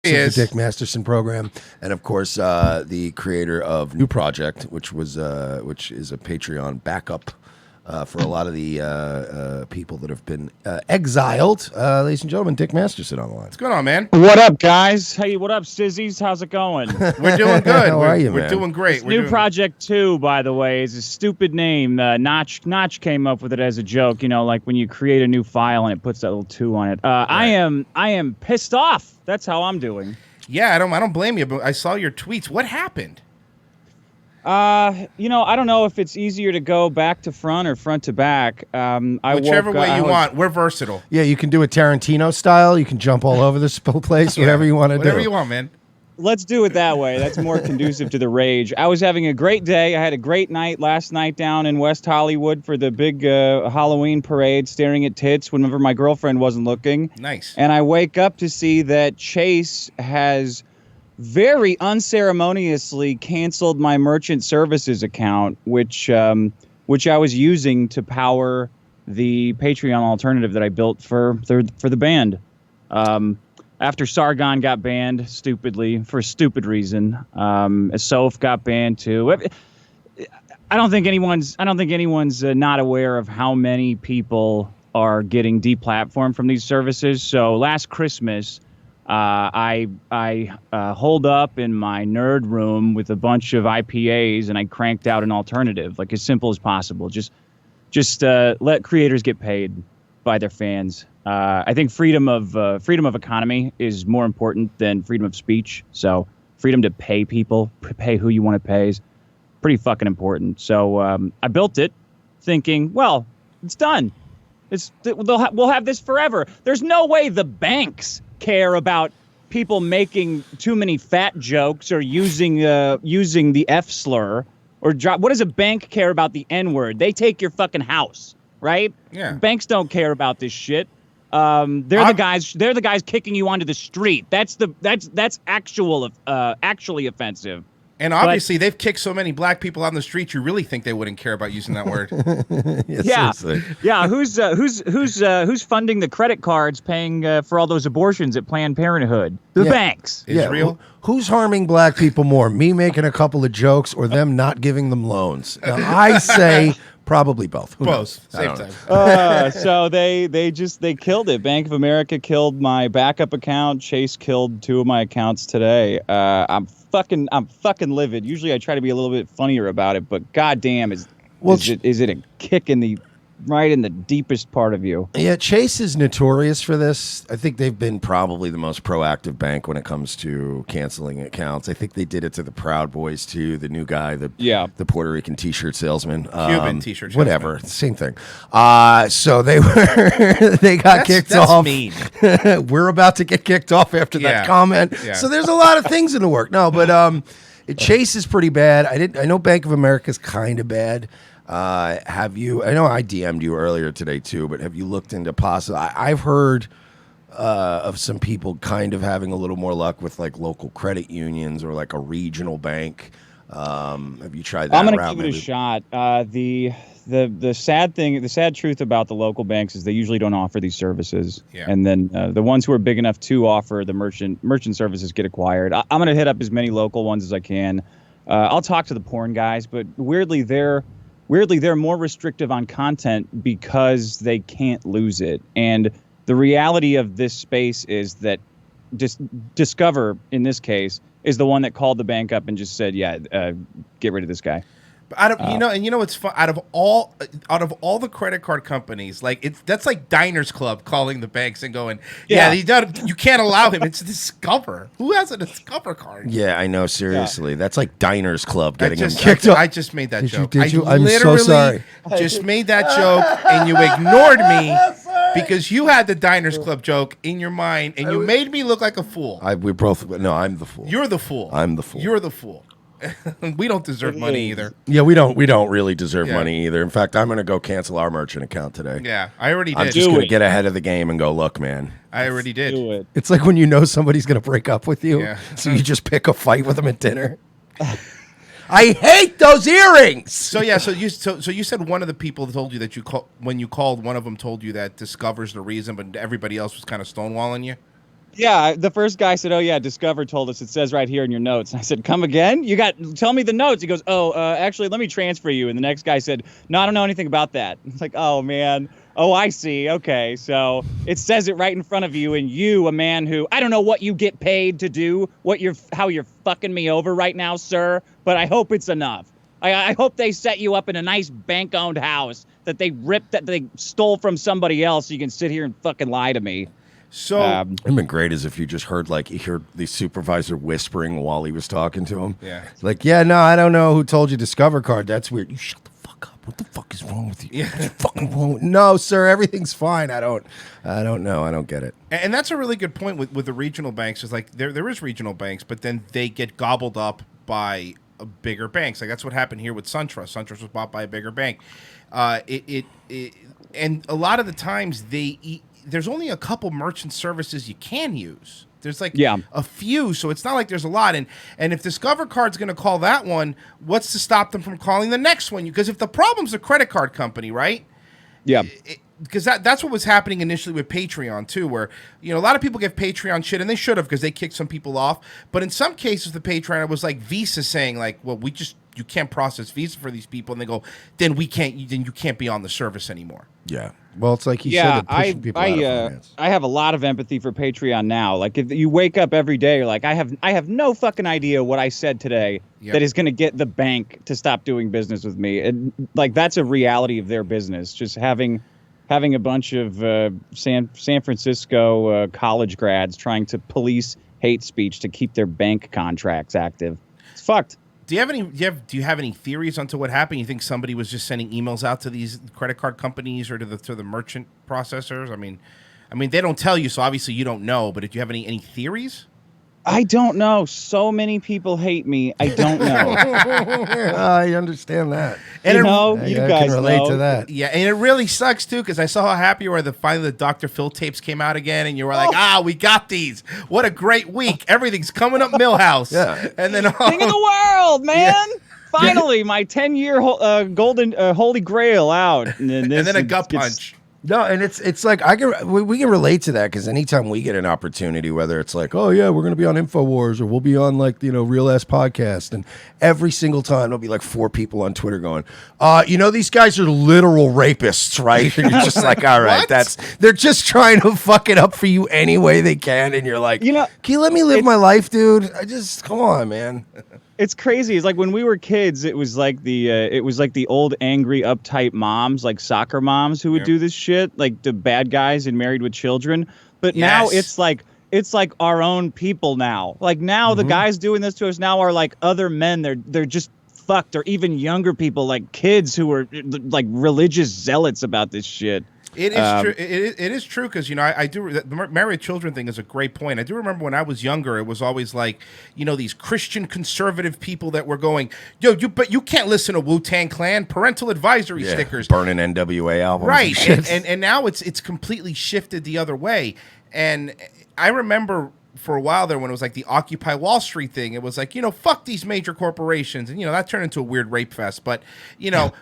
The Dick Masterson program, and of course, the creator of New Project, which is a Patreon backup for a lot of the people that have been exiled. Ladies and gentlemen, Dick Masterson on the line. What's going on, man? What up, guys? Hey, what up, sissies? How's it going? We're doing good. How are you, We're man? doing great. New Project 2, by the way, is a stupid name. Notch came up with it as a joke. You know, like when you create a new file and it puts that little 2 on it. Right. I am pissed off. That's how I'm doing. Yeah, I don't blame you, but I saw your tweets. What happened? You know, I don't know if it's easier to go back to front or front to back. Whichever way you want. We're versatile. Yeah, you can do it Tarantino style. You can jump all over this place, whatever you want to do. Whatever you want, man. Let's do it that way. That's more conducive to the rage. I was having a great day. I had a great night last night down in West Hollywood for the big Halloween parade, staring at tits whenever my girlfriend wasn't looking. Nice. And I wake up to see that Chase has very unceremoniously canceled my merchant services account, which I was using to power the Patreon alternative that I built for the band. After Sargon got banned stupidly for a stupid reason, Soph got banned too. I don't think anyone's not aware of how many people are getting deplatformed from these services. So last Christmas, I holed up in my nerd room with a bunch of IPAs and I cranked out an alternative, like as simple as possible. Just let creators get paid by their fans. I think freedom of economy is more important than freedom of speech. So freedom to pay people, pay who you want to pay is pretty fucking important. So I built it thinking, well, it's done. We'll have this forever. There's no way the banks care about people making too many fat jokes or using the F slur or drop. What does a bank care about the N word? They take your fucking house, right? Yeah. Banks don't care about this shit. They're the guys kicking you onto the street. That's actually offensive. And obviously, they've kicked so many black people on the streets. You really think they wouldn't care about using that word? Yeah, seriously. Yeah. Who's funding the credit cards, paying for all those abortions at Planned Parenthood? The banks. Israel. Who's harming black people more? Me making a couple of jokes or them not giving them loans? Now, I say probably both. Both. Same time. So they killed it. Bank of America killed my backup account. Chase killed 2 of my accounts today. I'm fucking livid. Usually I try to be a little bit funnier about it, but goddamn, is it a kick right in the deepest part of you? Yeah, Chase is notorious for this. I think they've been probably the most proactive bank when it comes to canceling accounts. I think they did it to the Proud Boys too. The new guy, the Puerto Rican T-shirt salesman, Cuban T-shirt, whatever, same thing. So they got kicked off. Mean. We're about to get kicked off after that comment. Yeah. So there's a lot of things in the work. No, but Chase is pretty bad. I know Bank of America is kind of bad. Have you? I know I DM'd you earlier today too, but have you looked into possible? I've heard of some people kind of having a little more luck with like local credit unions or like a regional bank. Have you tried that? I'm gonna give it a shot. The sad truth about the local banks is they usually don't offer these services, and then the ones who are big enough to offer the merchant services get acquired. I'm gonna hit up as many local ones as I can. I'll talk to the porn guys, but weirdly they're more restrictive on content because they can't lose it. And the reality of this space is that Discover, in this case, is the one that called the bank up and just said, get rid of this guy. It's fun. Out of all the credit card companies, that's like Diners Club calling the banks and going, you can't allow him. It's Discover. Who has a Discover card? Yeah, I know. Seriously, that's like Diners Club getting him kicked off. I just made that joke. Did you? I'm so sorry. Just made that joke and you ignored me because you had the Diners Club joke in your mind and you made me look like a fool. I'm the fool. You're the fool. I'm the fool. You're the fool. We don't deserve money either. Yeah, we don't really deserve money either. In fact, I'm going to go cancel our merchant account today. Yeah, I already did. I'm just going to get ahead of the game and go, look, man. I already did. Do it. It's like when you know somebody's going to break up with you, so you just pick a fight with them at dinner. I hate those earrings. So you said one of the people told you that when you called, one of them told you that Discover's the reason, but everybody else was kind of stonewalling you. Yeah, the first guy said, "Oh yeah, Discover told us. It says right here in your notes." And I said, "Come again? Tell me the notes." He goes, "Oh, actually, let me transfer you." And the next guy said, "No, I don't know anything about that." It's like, "Oh man. Oh, I see. Okay, so it says it right in front of you, and you, a man who I don't know what you get paid to do, how you're fucking me over right now, sir. But I hope it's enough. I hope they set you up in a nice bank-owned house that they stole from somebody else, so you can sit here and fucking lie to me." So it'd been great as if you just heard the supervisor whispering while he was talking to him. Yeah. It's like, yeah, no, I don't know who told you Discover card. That's weird. You shut the fuck up. What the fuck is wrong with you? Yeah. What's fucking wrong? No, sir, everything's fine. I don't know. I don't get it. And that's a really good point with the regional banks. Is like there is regional banks, but then they get gobbled up by bigger banks. Like that's what happened here with SunTrust. SunTrust was bought by a bigger bank. And a lot of the times there's only a couple merchant services you can use. There's a few, so it's not like there's a lot. And if Discover Card's going to call that one, what's to stop them from calling the next one? Because if the problem's a credit card company, right? Yeah. Because that's what was happening initially with Patreon too, where a lot of people give Patreon shit, and they should have because they kicked some people off. But in some cases, the Patreon was like Visa saying like, well, you can't process Visa for these people, and they go, then you can't be on the service anymore. Yeah. Well, it's like he said, pushing people out of finance. I have a lot of empathy for Patreon now. Like if you wake up every day, you're like, I have no fucking idea what I said today that is going to get the bank to stop doing business with me. And like that's a reality of their business. Just having a bunch of San Francisco college grads trying to police hate speech to keep their bank contracts active. It's fucked. Do you have any theories onto what happened? You think somebody was just sending emails out to these credit card companies or to the merchant processors? I mean they don't tell you, so obviously you don't know. But do you have any theories? I don't know. So many people hate me. I don't know. I understand that. And you guys can relate to that. Yeah, and it really sucks too because I saw how happy you were finally the Dr. Phil tapes came out again, and you were like, we got these. What a great week. Everything's coming up Millhouse. Yeah. And then King of the world, man. Yeah. Finally, my 10-year golden holy grail out. And then a gut punch. No, and it's like we can relate to that because anytime we get an opportunity, whether it's like, oh yeah, we're gonna be on InfoWars or we'll be on Real Ass Podcast, and every single time there'll be like 4 people on Twitter going, these guys are literal rapists, right? And you're just like, all right, they're just trying to fuck it up for you any way they can, and you're like, can you let me live my life, dude? Come on, man. It's crazy. It's like when we were kids, it was like the old angry uptight moms, like soccer moms who would do this shit, like the bad guys in Married with Children. But now it's like our own people now. Like now the guys doing this to us now are like other men. They're just fucked, or even younger people, like kids who are like religious zealots about this shit. It is true. It is true because I do. The married children thing is a great point. I do remember when I was younger, it was always like these Christian conservative people that were going, but you can't listen to Wu-Tang Clan, parental advisory stickers, burning NWA albums, right? And now it's completely shifted the other way. And I remember for a while there when it was like the Occupy Wall Street thing, it was like, fuck these major corporations, and that turned into a weird rape fest. But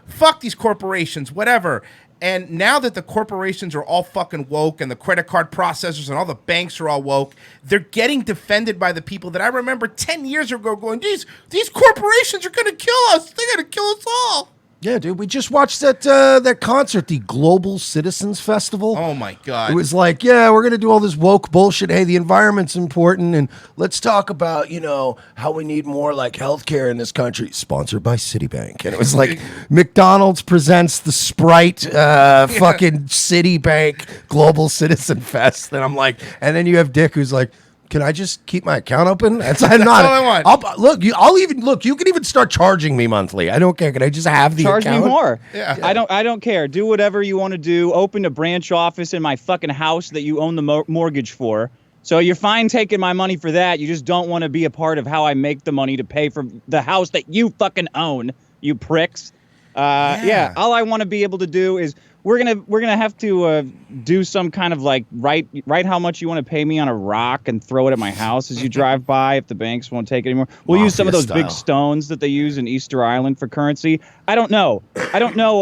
fuck these corporations, whatever. And now that the corporations are all fucking woke and the credit card processors and all the banks are all woke, they're getting defended by the people that I remember 10 years ago going, these corporations are going to kill us. They're going to kill us all. Yeah, dude, we just watched that concert, the Global Citizens Festival. Oh, my God. It was like, yeah, we're going to do all this woke bullshit. Hey, the environment's important, and let's talk about, how we need more, like, healthcare in this country. Sponsored by Citibank. And it was like, McDonald's presents the Sprite fucking Citibank Global Citizen Fest. And I'm like, and then you have Dick who's like, can I just keep my account open? That's all I want. You can even start charging me monthly. I don't care. Can I just have the account? Charge me more. Yeah. I don't care. Do whatever you want to do. Open a branch office in my fucking house that you own the mortgage for. So you're fine taking my money for that. You just don't want to be a part of how I make the money to pay for the house that you fucking own, you pricks. Yeah. All I want to be able to do is we're gonna have to do some kind of like write how much you want to pay me on a rock and throw it at my house as you drive by if the banks won't take it anymore. We'll use some of those big stones that they use in Easter Island for currency. I don't know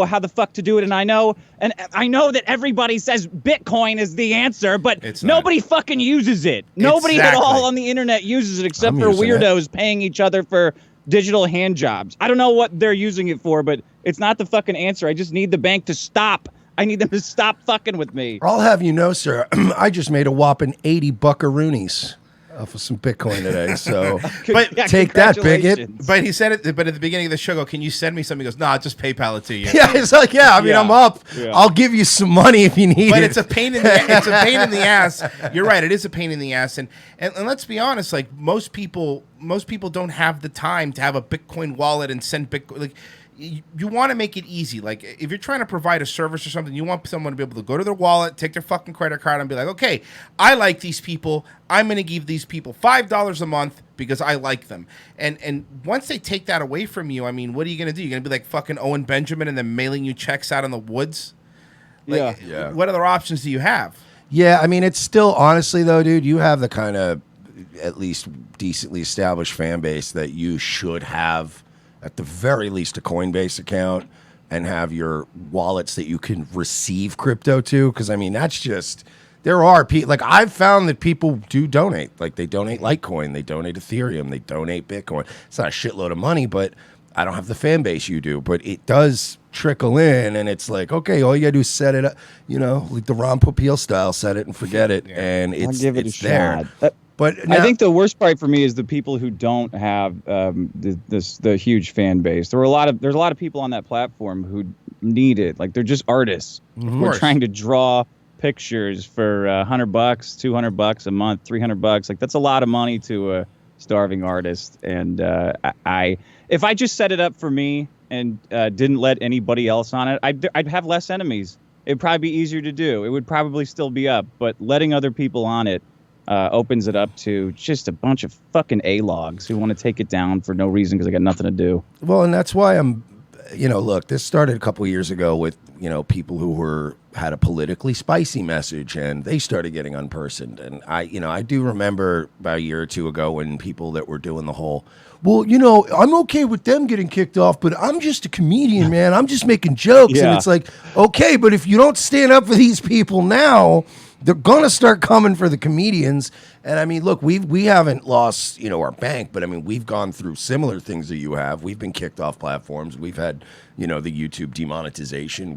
how the fuck to do it, and I know that everybody says Bitcoin is the answer, but nobody fucking uses it. Nobody at all on the internet uses it except for weirdos paying each other for digital hand jobs. I don't know what they're using it for, but it's not the fucking answer. I just need the bank to stop. I need them to stop fucking with me. I'll have you know, sir, I just made a whopping 80 buckaroonies off of some Bitcoin today. So take that, bigot. But he said it, but at the beginning of the show, go, can you send me something? He goes, nah, just PayPal it to you. Yeah, it's like, I'm up. Yeah. I'll give you some money if you need it. But it's a pain in the ass. You're right, it is a pain in the ass. And let's be honest, like most people don't have the time to have a Bitcoin wallet and send Bitcoin. Like, you want to make it easy. Like, if you're trying to provide a service or something, you want someone to be able to go to their wallet, take their fucking credit card, and be like, okay, I like these people. I'm going to give these people $5 a month because I like them. And once they take that away from you, I mean, what are you going to do? You're going to be like fucking Owen Benjamin and then mailing you checks out in the woods? Like, yeah. What other options do you have? Yeah, I mean, it's still, honestly, though, dude, you have the kind of at least decently established fan base that you should have at the very least a Coinbase account and have your wallets that you can receive crypto to. Because, I mean, that's just, there are people, like I've found that people do donate. Like they donate Litecoin, they donate Ethereum, they donate Bitcoin. It's not a shitload of money, but I don't have the fan base you do. But it does trickle in, and it's like, okay, all you got to do is set it up, like the Ron Popeil style, set it and forget it. Yeah. And it's there. But I think the worst part for me is the people who don't have the huge fan base. There's a lot of people on that platform who need it. Like they're just artists. We're trying to draw pictures for $100, $200 a month, $300. Like that's a lot of money to a starving artist. And if I just set it up for me and didn't let anybody else on it, I'd have less enemies. It'd probably be easier to do. It would probably still be up, but letting other people on it opens it up to just a bunch of fucking A-logs who want to take it down for no reason because they got nothing to do. Well, and that's why I'm, look, this started a couple of years ago with, people who had a politically spicy message and they started getting unpersoned. And I do remember about a year or two ago when people that were doing the whole, well, I'm okay with them getting kicked off, but I'm just a comedian, man. I'm just making jokes. Yeah. And it's like, okay, but if you don't stand up for these people now, they're going to start coming for the comedians. And I mean, look, we haven't lost, our bank, but I mean, we've gone through similar things that you have. We've been kicked off platforms. We've had, the YouTube demonetization.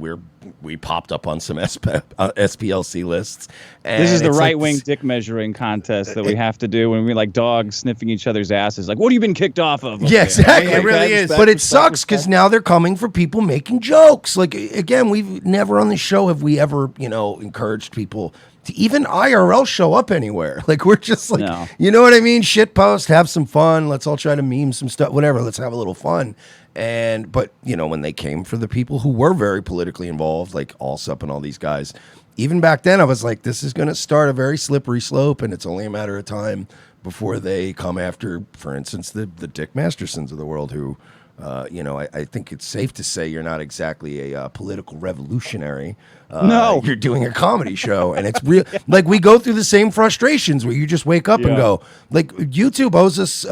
We popped up on some SPLC lists. And this is the right-wing dick measuring contest that we have to do when we like dogs sniffing each other's asses. Like, what have you been kicked off of? Okay. Yeah, exactly. It really is. But it sucks because now they're coming for people making jokes. Like, again, we've never on the show have we ever, encouraged people to even IRL show up anywhere. Like, we're just like, no. You know what I mean? Shit post, have some fun. Let's all try to meme some stuff, whatever. Let's have a little fun. But when they came for the people who were very politically involved, like Allsup and all these guys, even back then I was like, this is going to start a very slippery slope, and it's only a matter of time before they come after, for instance, the Dick Mastersons of the world who, I think it's safe to say you're not exactly a political revolutionary. No. You're doing a comedy show, and it's real. Like, we go through the same frustrations where you just wake up and go, like, YouTube owes us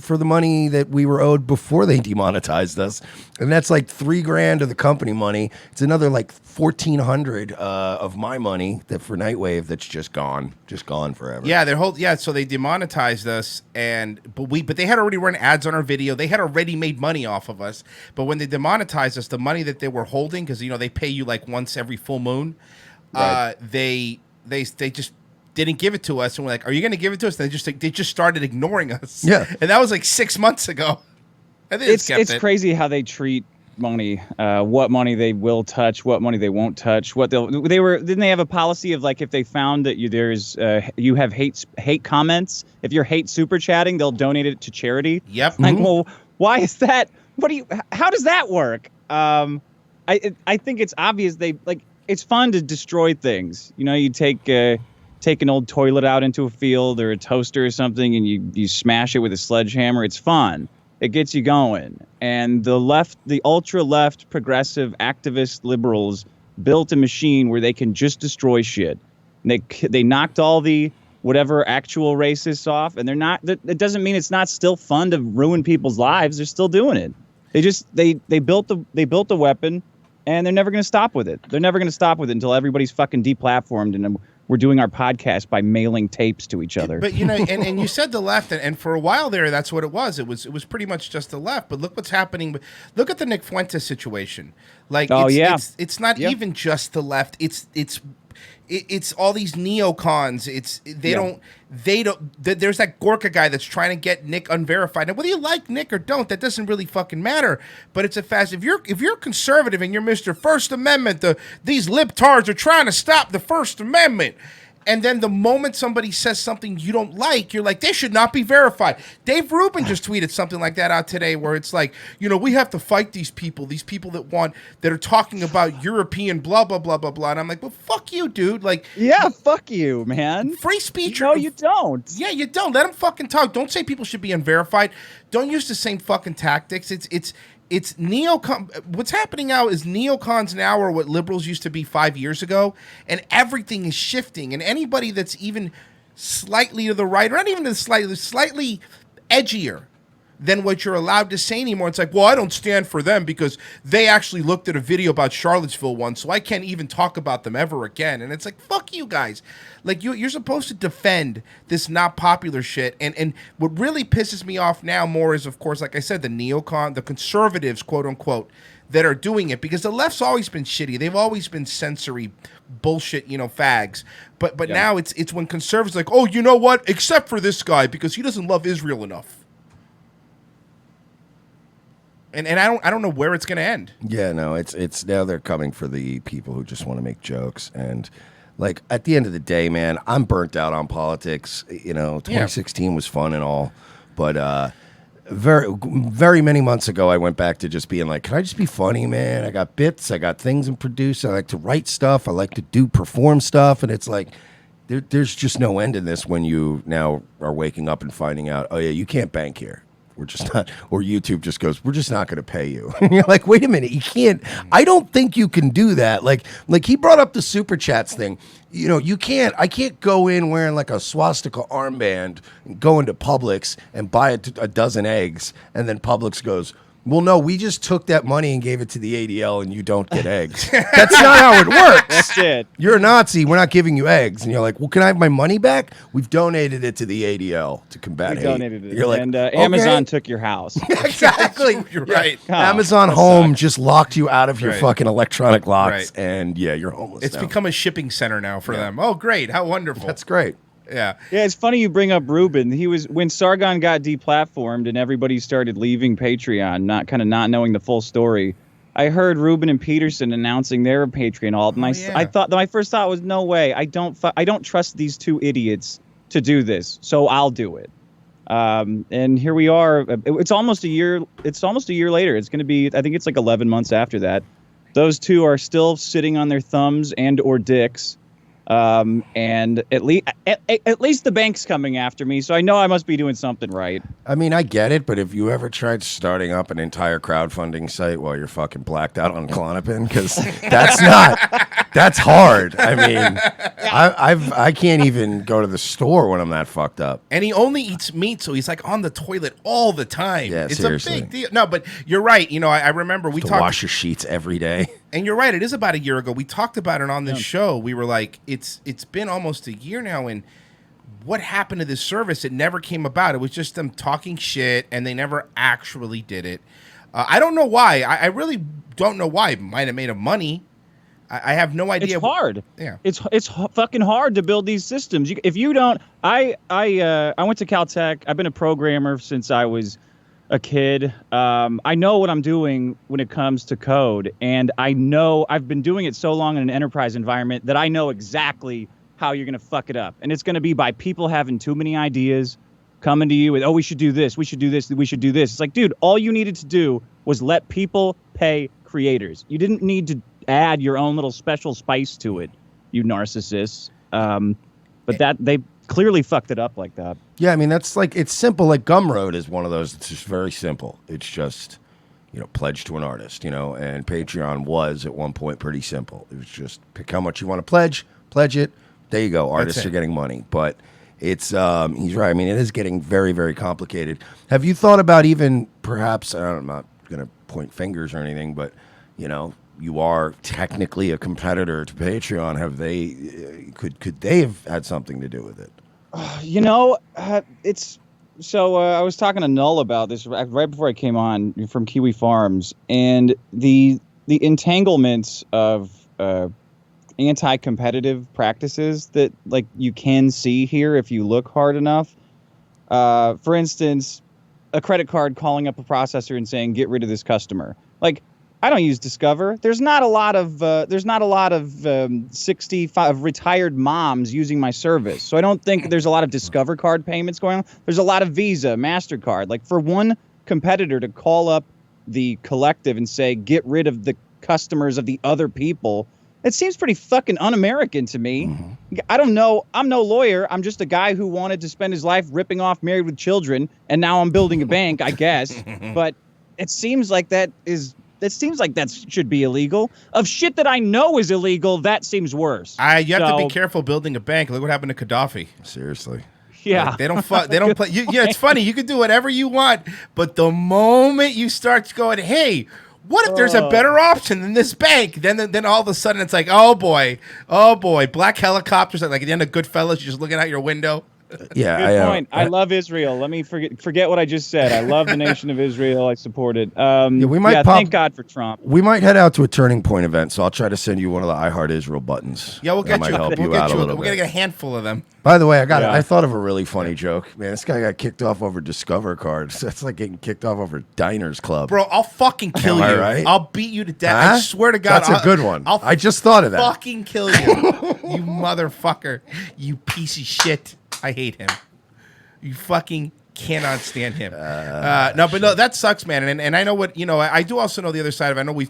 for the money that we were owed before they demonetized us, and that's like $3,000 of the company money. It's another like $1,400 of my money that for Nightwave that's just gone forever. Yeah, so they demonetized us, but they had already run ads on our video. They had already made money off of us. But when they demonetized us, the money that they were holding, because they pay you like once every full moon, right. They just didn't give it to us, and we're like, "Are you going to give it to us?" And they just started ignoring us. Yeah, and that was like 6 months ago. I think it's crazy how they treat money. What money they will touch, what money they won't touch. Didn't they have a policy of like if they found that you have hate comments, if you're hate super chatting, they'll donate it to charity. Yep. Like, well, why is that? How does that work? I think it's obvious it's fun to destroy things. You take an old toilet out into a field or a toaster or something and you smash it with a sledgehammer. It's fun. It gets you going. And the ultra left progressive activist liberals built a machine where they can just destroy shit. And they knocked all the whatever actual racists off, and they're not. It doesn't mean it's not still fun to ruin people's lives. They're still doing it. They built the weapon, and they're never going to stop with it. They're never going to stop with it until everybody's fucking deplatformed, and we're doing our podcast by mailing tapes to each other. But and you said the left, and for a while there, that's what it was. It was pretty much just the left. But look what's happening. Look at the Nick Fuentes situation. Like, it's not even just the left. It's all these neocons. They don't. There's that Gorka guy that's trying to get Nick unverified. Now, whether you like Nick or don't, that doesn't really fucking matter. But it's a fact. If you're conservative and you're Mr. First Amendment, these libtards are trying to stop the First Amendment. And then the moment somebody says something you don't like, you're like, they should not be verified. Dave Rubin just tweeted something like that out today, where it's like, we have to fight these people that are talking about European blah, blah, blah, blah, blah. And I'm like, well, fuck you, dude. Like, yeah, fuck you, man. Free speech. No, you don't. Yeah, you don't. Let them fucking talk. Don't say people should be unverified. Don't use the same fucking tactics. It's neocon. What's happening now is neocons now are what liberals used to be 5 years ago, and everything is shifting. And anybody that's even slightly to the right, or not even slightly edgier than what you're allowed to say anymore, it's like, well, I don't stand for them because they actually looked at a video about Charlottesville once, so I can't even talk about them ever again. And it's like, fuck you guys. Like, you're supposed to defend this not popular shit. And what really pisses me off now more is, of course, like I said, the conservatives, quote unquote, that are doing it, because the left's always been shitty. They've always been sensory bullshit, fags. But now it's when conservatives are like, oh, you know what? Except for this guy because he doesn't love Israel enough. And I don't know where it's going to end. Yeah, no, it's now they're coming for the people who just want to make jokes. And like, at the end of the day, man, I'm burnt out on politics. 2016 was fun and all, but very, very many months ago, I went back to just being like, can I just be funny, man? I got bits, I got things and produce. I like to write stuff. I like to perform stuff. And it's like, there's just no end in this when you now are waking up and finding out, oh yeah, you can't bank here. We're just not, or YouTube just goes, we're just not going to pay you. And you're like, wait a minute, you can't, I don't think you can do that. Like he brought up the super chats thing. I can't go in wearing like a swastika armband and go into Publix and buy a dozen eggs. And then Publix goes, well, no, we just took that money and gave it to the ADL and you don't get eggs. That's not how it works. That's it. You're a Nazi. We're not giving you eggs. And you're like, well, can I have my money back? We've donated it to the ADL to combat hate. Donated it. You're like, and Amazon took your house. Exactly. You're right. Amazon Home just locked you out of your fucking electronic locks. Right. And yeah, you're homeless. It's become a shipping center now for them. Oh, great. How wonderful. That's great. Yeah. Yeah, it's funny you bring up Rubin. When Sargon got deplatformed and everybody started leaving Patreon, not knowing the full story. I heard Rubin and Peterson announcing their Patreon alt, and I thought my first thought was, no way. I don't trust these two idiots to do this, so I'll do it. And here we are. It's almost a year. It's almost a year later. It's going to be. I think it's like 11 months after that. Those two are still sitting on their thumbs and or dicks. And at least the bank's coming after me, so I know I must be doing something right. I mean, I get it, but have you ever tried starting up an entire crowdfunding site while you're fucking blacked out on Klonopin? Because that's hard. I mean, I can't even go to the store when I'm that fucked up. And he only eats meat, so he's like on the toilet all the time. Yeah, it's seriously. a big deal. No, but you're right. I remember we talked. Wash your sheets every day. And you're right. It is about a year ago. We talked about it on this show. We were like, it's been almost a year now, and what happened to this service? It never came about. It was just them talking shit, and they never actually did it. I don't know why. I really don't know why. It might have made them money. I have no idea. It's hard. Yeah. It's fucking hard to build these systems. If you don't, I went to Caltech. I've been a programmer since I was a kid. I know what I'm doing when it comes to code, and I know I've been doing it so long in an enterprise environment that I know exactly how you're going to fuck it up. And it's going to be by people having too many ideas, coming to you with, oh, we should do this, we should do this, we should do this. It's like, dude, all you needed to do was let people pay creators. You didn't need to add your own little special spice to it, you narcissists. But that they clearly fucked it up like that. Yeah, I mean, that's like, it's simple. Like Gumroad is one of those. It's just very simple. It's just pledge to an artist, and Patreon was at one point pretty simple. It was just pick how much you want to pledge it. There you go. Artists are getting money. But it's, he's right. I mean, it is getting very, very complicated. Have you thought about even perhaps, I'm not going to point fingers or anything, but, you are technically a competitor to Patreon. Have they, could they have had something to do with it? It's, so I was talking to Null about this right before I came on from Kiwi Farms, and the entanglements of anti-competitive practices that you can see here if you look hard enough. For instance, a credit card calling up a processor and saying, "Get rid of this customer." I don't use Discover. There's not a lot of 65 retired moms using my service, so I don't think there's a lot of Discover card payments going on. There's a lot of Visa, MasterCard. For one competitor to call up the collective and say, "Get rid of the customers of the other people," it seems pretty fucking un-American to me. Mm-hmm. I don't know. I'm no lawyer. I'm just a guy who wanted to spend his life ripping off Married with Children, and now I'm building a bank, I guess. But it seems like that should be illegal. Of shit that I know is illegal, that seems worse. You have to be careful building a bank. Look what happened to Gaddafi. Seriously. Yeah. They don't play. It's funny. You can do whatever you want, but the moment you start going, hey, what if there's a better option than this bank? Then all of a sudden it's like, oh boy, black helicopters. Like at the end of Goodfellas, you're just looking out your window. Yeah, good point. I love Israel. Let me forget what I just said. I love the nation of Israel. I support it. Thank God for Trump. We might head out to a Turning Point event, so I'll try to send you one of the I Heart Israel buttons. Yeah, we'll get you. We're gonna get a handful of them. By the way, I thought of a really funny joke. Man, this guy got kicked off over Discover cards. That's like getting kicked off over Diners Club. Bro, I'll fucking kill you. Right? I'll beat you to death. Huh? I swear to God. That's a good one. I just thought of that. Fucking kill you. You motherfucker. You piece of shit. I hate him. You fucking cannot stand him. No, that sucks, man. And I know what, I do also know the other side of it. I know we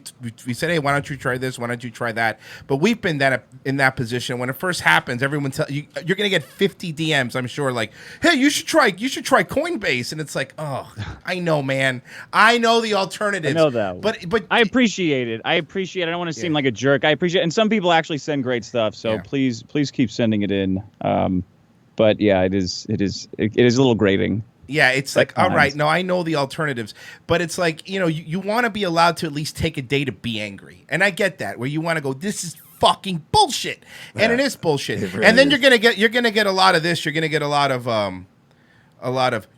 said, hey, why don't you try this? Why don't you try that? But we've been in that position. When it first happens, everyone you're going to get 50 DMs, I'm sure, like, hey, you should try Coinbase. And it's like, oh, I know, man. I know the alternatives. I know that. But I appreciate it. I don't want to seem like a jerk. I appreciate it. And some people actually send great stuff. So please keep sending it in. But yeah, it is a little grating. Yeah, it's like, all right, no, I know the alternatives, but it's like, you want to be allowed to at least take a day to be angry. And I get that, where you want to go, this is fucking bullshit. And it is bullshit. It really and then you're going to get a lot of this, you're going to get a lot of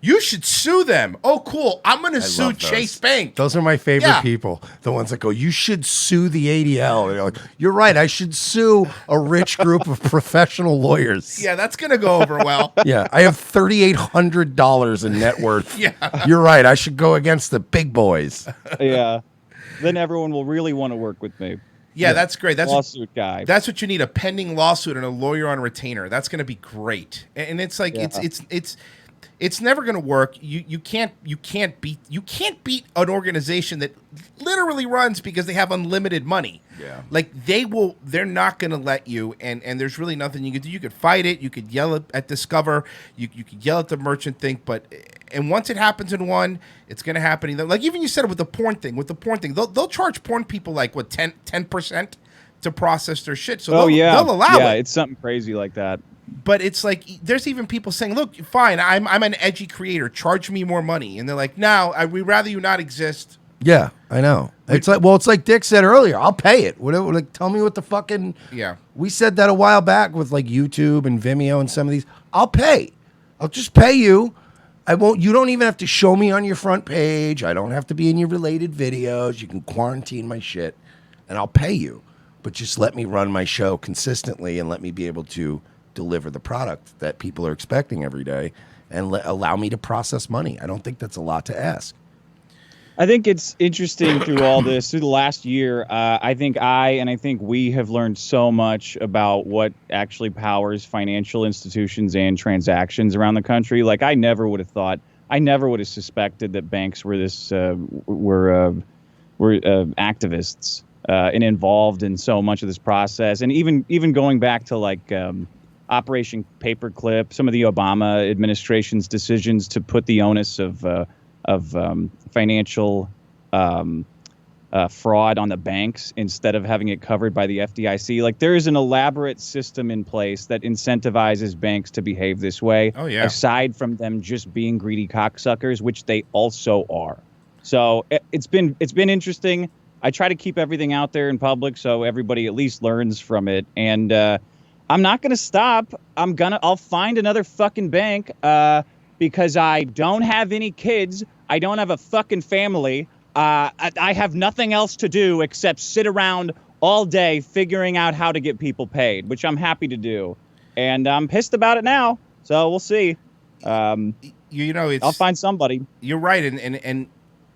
you should sue them. Oh, cool. I'm going to sue Chase Bank. Those are my favorite people. The ones that go, you should sue the ADL. And you're like, you're right. I should sue a rich group of professional lawyers. Yeah, that's going to go over well. Yeah, I have $3,800 in net worth. Yeah. You're right. I should go against the big boys. Yeah. Then everyone will really want to work with me. Yeah, that's great. That's lawsuit guy. That's what you need, a pending lawsuit and a lawyer on retainer. That's going to be great. And it's like, it's never going to work. You can't beat an organization that literally runs because they have unlimited money. Yeah. Like they're not going to let you, and there's really nothing you could do. You could fight it. You could yell at Discover. You could yell at the merchant thing. And once it happens in one, it's going to happen. Like even you said it with the porn thing. They'll charge porn people like what 10% to process their shit. So they'll allow it. Yeah, it's something crazy like that. But it's like there's even people saying, "Look, fine, I'm an edgy creator. Charge me more money." And they're like, "No, we'd rather you not exist." Yeah, I know. It's like Dick said earlier. I'll pay it. Whatever. Like, tell me what the fucking. Yeah. We said that a while back with like YouTube and Vimeo and some of these. I'll pay. I'll just pay you. I won't. You don't even have to show me on your front page. I don't have to be in your related videos. You can quarantine my shit, and I'll pay you. But just let me run my show consistently and let me be able to deliver the product that people are expecting every day and allow me to process money. I don't think that's a lot to ask. I think it's interesting through all this, through the last year. I think we have learned so much about what actually powers financial institutions and transactions around the country. Like I never would have suspected that banks were activists and involved in so much of this process. And even going back to like Operation Paperclip, some of the Obama administration's decisions to put the onus of financial fraud on the banks instead of having it covered by the FDIC. Like, there is an elaborate system in place that incentivizes banks to behave this way. Oh, yeah. Aside from them just being greedy cocksuckers, which they also are. So it's been interesting. I try to keep everything out there in public so everybody at least learns from it. And I'm not going to stop. I'll find another fucking bank because I don't have any kids. I don't have a fucking family. I have nothing else to do except sit around all day figuring out how to get people paid, which I'm happy to do. And I'm pissed about it now, so we'll see. I'll find somebody. You're right, and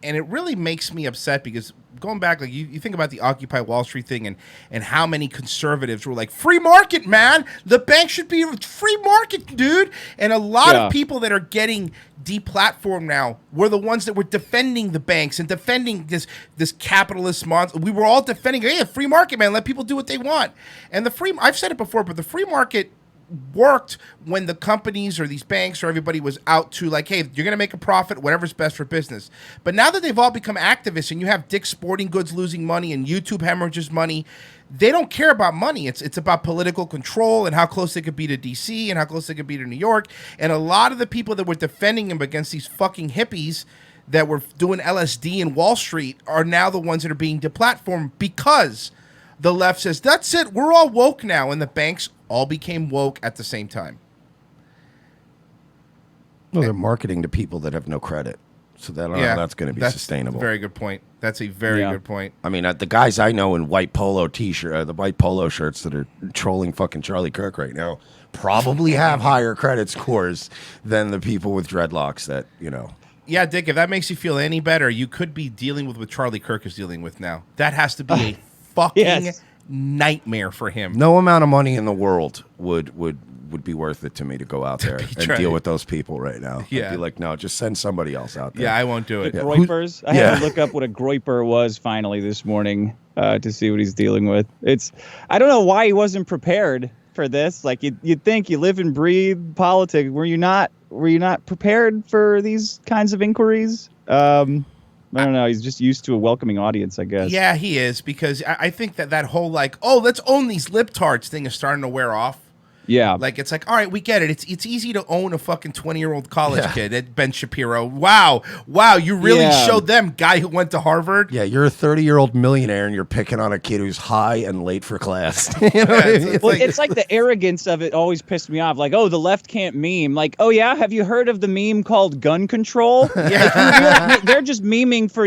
it really makes me upset because going back, like you think about the Occupy Wall Street thing and how many conservatives were like, free market, man. The bank should be free market, dude. And a lot of people that are getting deplatformed now were the ones that were defending the banks and defending this capitalist monster. We were all defending, hey, free market, man. Let people do what they want. And I've said it before, but the free market worked when the companies or these banks or everybody was out to like, hey, you're going to make a profit, whatever's best for business. But now that they've all become activists and you have Dick's Sporting Goods losing money and YouTube hemorrhages money, they don't care about money. It's about political control and how close they could be to DC and how close they could be to New York. And a lot of the people that were defending him against these fucking hippies that were doing LSD in Wall Street are now the ones that are being deplatformed because the left says, that's it, we're all woke now. And the banks all became woke at the same time. Well, they're marketing to people that have no credit. So that's going to be sustainable. Very good point. That's a very good point. I mean, the guys I know in white polo t-shirt, the white polo shirts that are trolling fucking Charlie Kirk right now probably have higher credit scores than the people with dreadlocks that, Yeah, Dick, if that makes you feel any better, you could be dealing with what Charlie Kirk is dealing with now. That has to be a fucking nightmare for him. No amount of money in the world would be worth it to me to go out there and deal with those people right now. Yeah. I'd be like, no, just send somebody else out there. Yeah, I won't do it. The Groypers. I had to look up what a Groyper was finally this morning to see what he's dealing with. I don't know why he wasn't prepared for this. Like you'd think you live and breathe politics. Were you not prepared for these kinds of inquiries? I don't know. He's just used to a welcoming audience, I guess. Yeah, he is, because I think that whole like, oh, let's own these libtards thing is starting to wear off. Yeah. Like, it's like, all right, we get it. It's easy to own a fucking 20-year-old college kid at Ben Shapiro. Wow, you really showed them, guy who went to Harvard. Yeah, you're a 30-year-old millionaire and you're picking on a kid who's high and late for class. It's like the arrogance of it always pissed me off. Like, oh, the left can't meme. Like, oh yeah, have you heard of the meme called gun control? Yeah. They're just memeing for,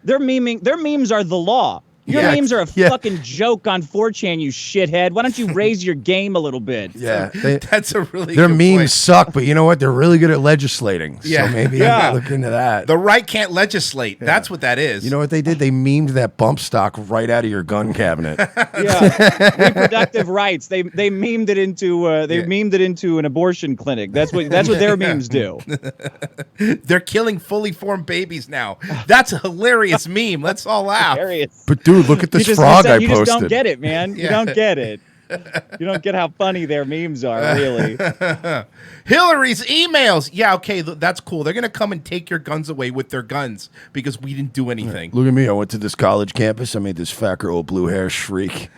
their memes are the law. Your memes are a fucking joke on 4chan, you shithead. Why don't you raise your game a little bit? Yeah, that's a really their good memes point. suck, but you know what? They're really good at legislating. Yeah. So maybe look into that. The right can't legislate. Yeah. That's what that is. You know what they did? They memed that bump stock right out of your gun cabinet. Reproductive rights. They memed it into memed it into an abortion clinic. That's what their memes do. They're killing fully formed babies now. That's a hilarious meme. Let's all laugh. Hilarious. But dude, look at this frog I posted. You just don't get it, man. You don't get it. You don't get how funny their memes are, really. Hillary's emails. Yeah, okay, that's cool. They're going to come and take your guns away with their guns because we didn't do anything. Look at me. I went to this college campus. I made this fat girl with blue hair shriek.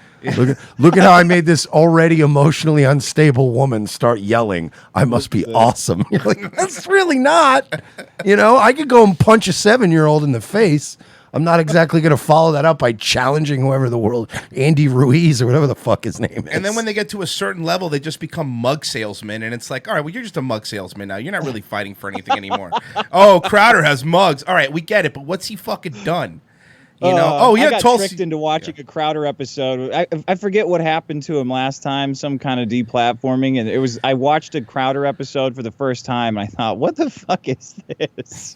Look at how I made this already emotionally unstable woman start yelling, I must be awesome. You're like, that's really not. I could go and punch a 7-year-old in the face. I'm not exactly going to follow that up by challenging whoever the world, Andy Ruiz or whatever the fuck his name is. And then when they get to a certain level, they just become mug salesmen. And it's like, all right, well, you're just a mug salesman now. You're not really fighting for anything anymore. Oh, Crowder has mugs. All right, we get it. But what's he fucking done? I got tricked into watching a Crowder episode. I forget what happened to him last time, some kind of deplatforming, and I watched a Crowder episode for the first time, and I thought, what the fuck is this?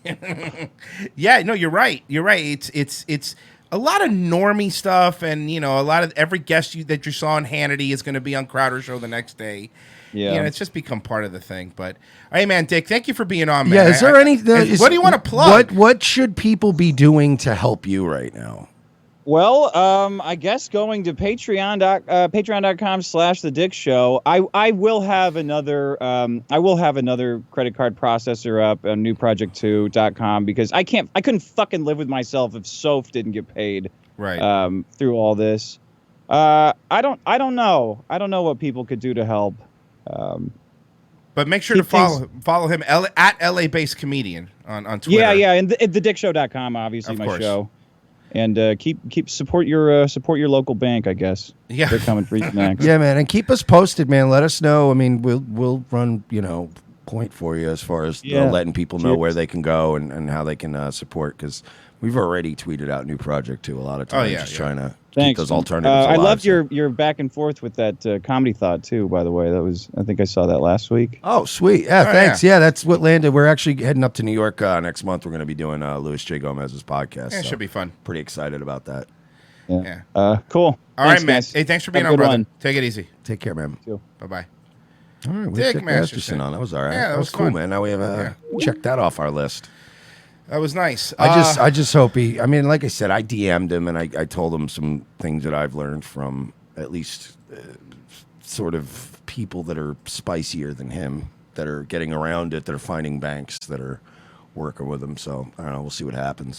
Yeah, no, you're right. You're right. It's a lot of normie stuff, and a lot of every guest that you saw on Hannity is going to be on Crowder's show the next day. Yeah, it's just become part of the thing. But hey, man, Dick, thank you for being on, man. Yeah, is there anything? What do you want to plug? What should people be doing to help you right now? Well, I guess going to patreon.com/the Dick Show. I will have another credit card processor up on newproject2.com because I couldn't fucking live with myself if Soph didn't get paid through all this. I don't know what people could do to help. But make sure to follow him at LA based comedian on Twitter. Yeah, and thedickshow.com, obviously, of my course. show. And keep support your local bank, I guess. Yeah, they're coming for you next. Yeah, man, and keep us posted, man. Let us know. I mean, we'll run point for you as far as letting people know where they can go and how they can support, because we've already tweeted out New Project too a lot of times, trying to keep those alternatives alive. I loved your back and forth with that comedy thought too. By the way, I think I saw that last week. Oh, sweet. Yeah, thanks. Yeah, that's what landed. We're actually heading up to New York next month. We're going to be doing Louis J. Gomez's podcast. Yeah, it should be fun. Pretty excited about that. Yeah. Cool. All right, man. Hey, thanks for being on, brother. Take it easy. Take care, man. Bye-bye. All right, Dick Masterson on. That was all right. Yeah, that was cool, man. Now we have checked that off our list. That was nice. I just hope he. I mean, like I said, I DM'd him and I told him some things that I've learned from at least sort of people that are spicier than him, that are getting around it, that are finding banks that are working with him. So I don't know. We'll see what happens.